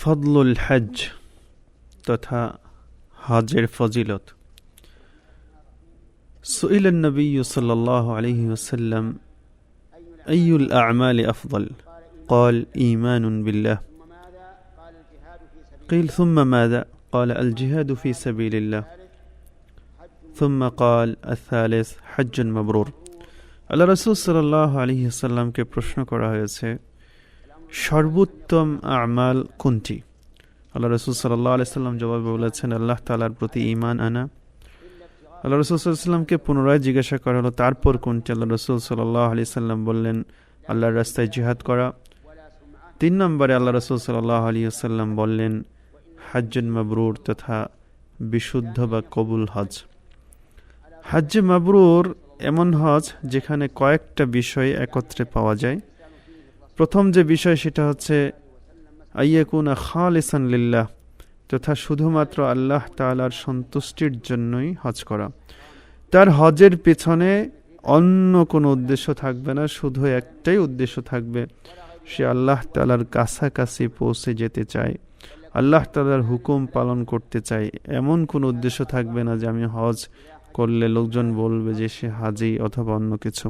ফদলুল হজ তথা হজের ফজিলত। সুইল নবী সাল্লাল্লাহু আলাইহি ওয়াসাল্লাম আইয়ুল আ'মালি আফদল قال إيمان بالله قيل ثم ماذا قال الجهاد في سبيل الله ثم قال الثالث حج مبرور। আল্লাহ রাসূল সাল্লাল্লাহু আলাইহি ওয়াসাল্লামকে প্রশ্ন করা হয়েছে সর্বোত্তম আমাল কোনটি? আল্লাহ রাসূল সাল্লাল্লাহু আলাইহি ওয়াসাল্লাম জবাবে বলেছেন আল্লাহ তাআলার প্রতি ঈমান আনা। আল্লাহ রাসূল সাল্লাল্লাহু আলাইহি ওয়াসাল্লামকে পুনরায় জিজ্ঞাসা করা হলো তারপর কোনটি? আল্লাহ রাসূল সাল্লাল্লাহু আলাইহি ওয়াসাল্লাম বললেন আল্লাহর রাস্তায় জিহাদ করা। 3 নম্বরে আল্লাহ রাসূল সাল্লাল্লাহু আলাইহি ওয়াসাল্লাম বললেন হজ্জুন মাবরুর তথা বিশুদ্ধ বা কবুল হজ। হজ্জে মাবরুর এমন হজ যেখানে কয়েকটা বিষয় একত্রে পাওয়া যায়। প্রথম যে বিষয় সেটা হচ্ছে আইয়াকুনা খালিসান লিল্লাহ তথা শুধুমাত্র আল্লাহ তাআলার সন্তুষ্টির জন্যই হজ করা। তার হজের পেছনে অন্য কোনো উদ্দেশ্য থাকবে না, শুধু একটাই উদ্দেশ্য থাকবে, সে আল্লাহ তাআলার কাছাকাছি পৌঁছে যেতে চায়, আল্লাহ তাআলার হুকুম পালন করতে চায়। এমন কোনো উদ্দেশ্য থাকবে না যে আমি হজ করলে লোকজন বলবে যে সে হাজি অথবা অন্য কিছু।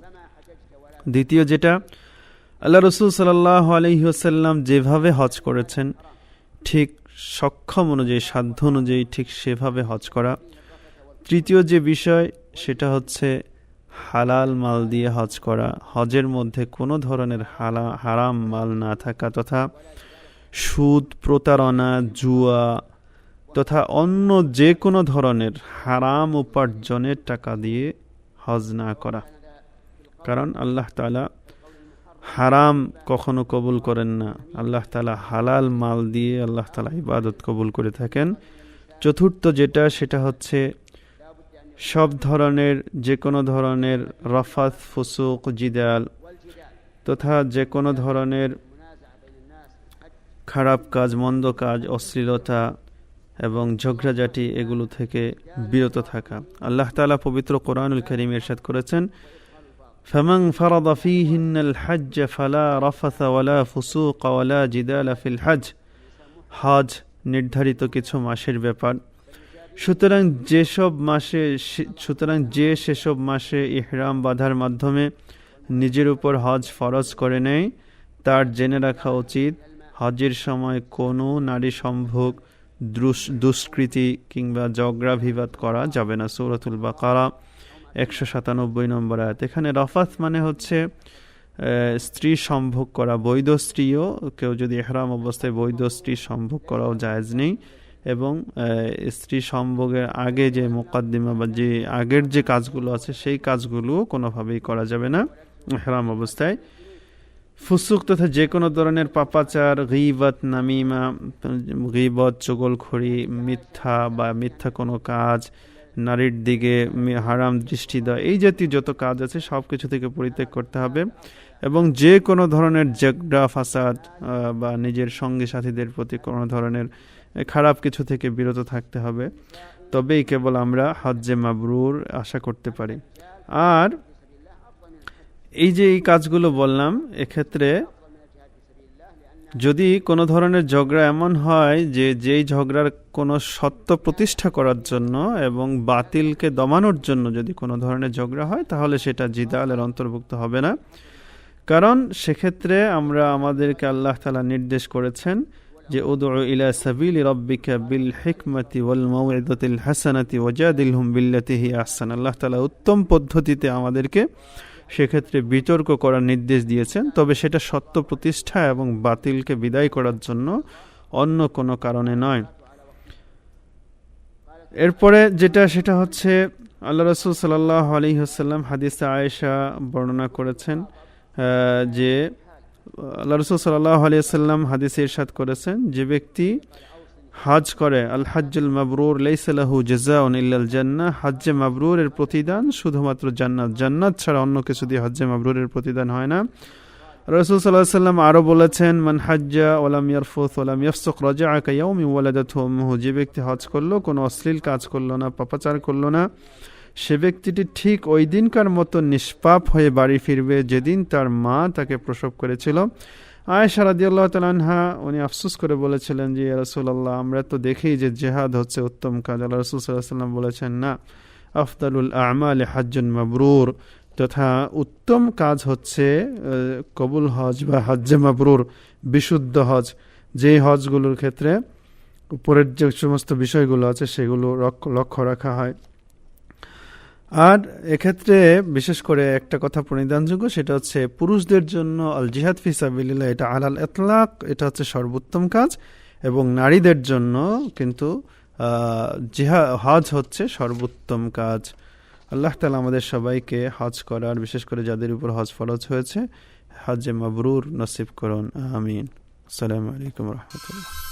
দ্বিতীয় যেটা, আল্লাহ রাসূল সাল্লাল্লাহু আলাইহি ওয়াসাল্লাম যেভাবে হজ করেছেন ঠিক সক্ষম অনুযায়ী, সাধ্য অনুযায়ী ঠিক সেভাবে হজ করা। তৃতীয় যে বিষয় সেটা হচ্ছে হালাল মাল দিয়ে হজ করা, হজের মধ্যে কোনো ধরনের হারাম মাল না থাকা তথা সুদ, প্রতারণা, জুয়া তথা অন্য যে কোনো ধরনের হারাম উপার্জনের টাকা দিয়ে হজ না করা। কারণ আল্লাহ তাআলা হারাম কখনো কবুল করেন না, আল্লাহ তাআলা হালাল মাল দিয়ে আল্লাহ তাআলা ইবাদত কবুল করে থাকেন। চতুর্থ যেটা সেটা হচ্ছে সব ধরনের যে কোনো ধরনের রাফাত, ফুসুক, জিদাল তথা যে কোনো ধরনের খারাপ কাজ, মন্দ কাজ, অশ্লীলতা এবং ঝগড়াঝাটি এগুলো থেকে বিরত থাকা। আল্লাহ তাআলা পবিত্র কোরআনুল কারীমে ইরশাদ করেছেন ফামান ফারাদা ফীহিন্নাল হজ্জ ফালা রাফাসা ওয়ালা ফুসুকা ওয়ালা জিদালা ফিল হজ। হজ নির্ধারিত কিছু মাসের ব্যাপার, সুতরাং সেসব মাসে ইহরাম বাঁধার মাধ্যমে নিজের উপর হজ ফরজ করে নেয় তার জেনে রাখা উচিত হজের সময় কোনো নারী সম্ভোগ, দুষ্কৃতি কিংবা ঝগড়া বিবাদ করা যাবে না। সূরাতুল বাকারা 197 নম্বর আয়াত। এখানে রাফাত মানে হচ্ছে স্ত্রী সম্ভোগ করা, বৈধ স্ত্রীও, কেউ যদি ইহরাম অবস্থায় বৈধ স্ত্রী সম্ভোগ করাও জায়েজ নেই। এবং স্ত্রী সম্ভোগের আগে যে মুকাদ্দিমা বা যে আগের যে কাজগুলো আছে সেই কাজগুলো কোনোভাবেই করা যাবে না ইহরাম অবস্থায়। ফুসুক তথা যে কোনো ধরনের পাপাচার, গীবত, নামিমা, গীবত, চগলখড়ি, মিথ্যা কোনো কাজ, নারীর দিকে হারাম দৃষ্টি দেওয়া, এই জাতীয় যত কাজ আছে সব কিছু থেকে পরিত্যাগ করতে হবে। এবং যে কোনো ধরনের ঝগড়া ফাসাদ বা নিজের সঙ্গী সাথীদের প্রতি কোনো ধরনের খারাপ কিছু থেকে বিরত থাকতে হবে, তবেই কেবল আমরা হজ্জে মাবরুর আশা করতে পারি। আর এই যে এই কাজগুলো বললাম, এক্ষেত্রে যদি কোনো ধরনের ঝগড়া এমন হয় যে যেই ঝগড়ার কোনো সত্য প্রতিষ্ঠা করার জন্য এবং বাতিলকে দমানোর জন্য যদি কোনো ধরনের ঝগড়া হয় তাহলে সেটা জিদালের অন্তর্ভুক্ত হবে না। কারণ সেক্ষেত্রে আমাদেরকে আল্লাহ তাআলা নির্দেশ করেছেন যে উদউ ইলা সাবিলি রাব্বিকা বিল হিকমাতি ওয়াল মাউইযাতিল হাসানাতি ওয়াজাদিলহুম বিল্লাতি হিয়া আহসান। আল্লাহ তাআলা উত্তম পদ্ধতিতে আমাদেরকে সেক্ষেত্রে বিতর্ক করার নির্দেশ দিয়েছেন, তবে সেটা সত্য প্রতিষ্ঠা এবং বাতিলকে বিদায় করার জন্য, অন্য কোনো কারণে নয়। এরপরে যেটা সেটা হচ্ছে আল্লাহ রাসূল সাল্লাল্লাহু আলাইহি ওয়াসাল্লাম হাদিসে আয়েশা বর্ণনা করেছেন যে আল্লাহ রাসূল সাল্লাল্লাহু আলাইহি ওয়াসাল্লাম হাদিসে ইরশাদ করেছেন যে ব্যক্তি হজ করে আল হজ্জুল মাবরুর লাইসা লাহু জাযাউন ইল্লাল জান্নাহ, হজ্জে মাবরুরের প্রতিদান শুধুমাত্র জান্নাত, জান্নাত ছাড়া অন্য কিছু দিয়ে হজ্জে মাবরুরের প্রতিদান হয় না। রাসূল সাল্লাল্লাহু আলাইহি ওয়াসাল্লাম আরো বলেছেন মান হাজ্জা ওয়া লাম ইয়ারফুথ ওয়া লাম ইয়াফসুক রাজা'a কা ইয়াউমি ওয়ালাদাতহু উম্মুহু। যে ব্যক্তি হজ করলো, কোনো অশ্লীল কাজ করলো না, পাপাচার করলো না, সে ব্যক্তিটি ঠিক ওই দিনকার মতো নিষ্পাপ হয়ে বাড়ি ফিরবে যেদিন তার মা তাকে প্রসব করেছিল। আয়েশা রাদিয়াল্লাহু তাআলা আনহা উনি আফসোস করে বলেছিলেন যে ইয়া রাসূলুল্লাহ, আমরা তো দেখি যে জিহাদ হচ্ছে উত্তম কাজ। আল্লাহ রাসূল সাল্লাল্লাহু আলাইহি ওয়াসাল্লাম বলেছেন, না, আফদালুল আমালি হাজ্জুন মাবরুর, তথা উত্তম কাজ হচ্ছে কবুল হজ বা হজ্জে মাবরুর, বিশুদ্ধ হজ, যে হজগুলোর ক্ষেত্রে উপরের যে সমস্ত বিষয়গুলো আছে সেগুলো লক্ষ্য রাখা হয়। আর এক্ষেত্রে বিশেষ করে একটা কথা প্রণিধানযোগ্য, সেটা হচ্ছে পুরুষদের জন্য আল জিহাদ ফি সাবিলিল্লাহ এটা আলাল ইতলাক, এটা হচ্ছে সর্বোত্তম কাজ, এবং নারীদের জন্য কিন্তু হজ হচ্ছে সর্বোত্তম কাজ। আল্লাহ তাআলা আমাদের সবাইকে হজ করার, বিশেষ করে যাদের উপর হজ ফরজ হয়েছে, হজ্জে মাবরুর নসিব করুন, আমিন। আসসালামু আলাইকুম ওয়া রাহমাতুল্লাহ।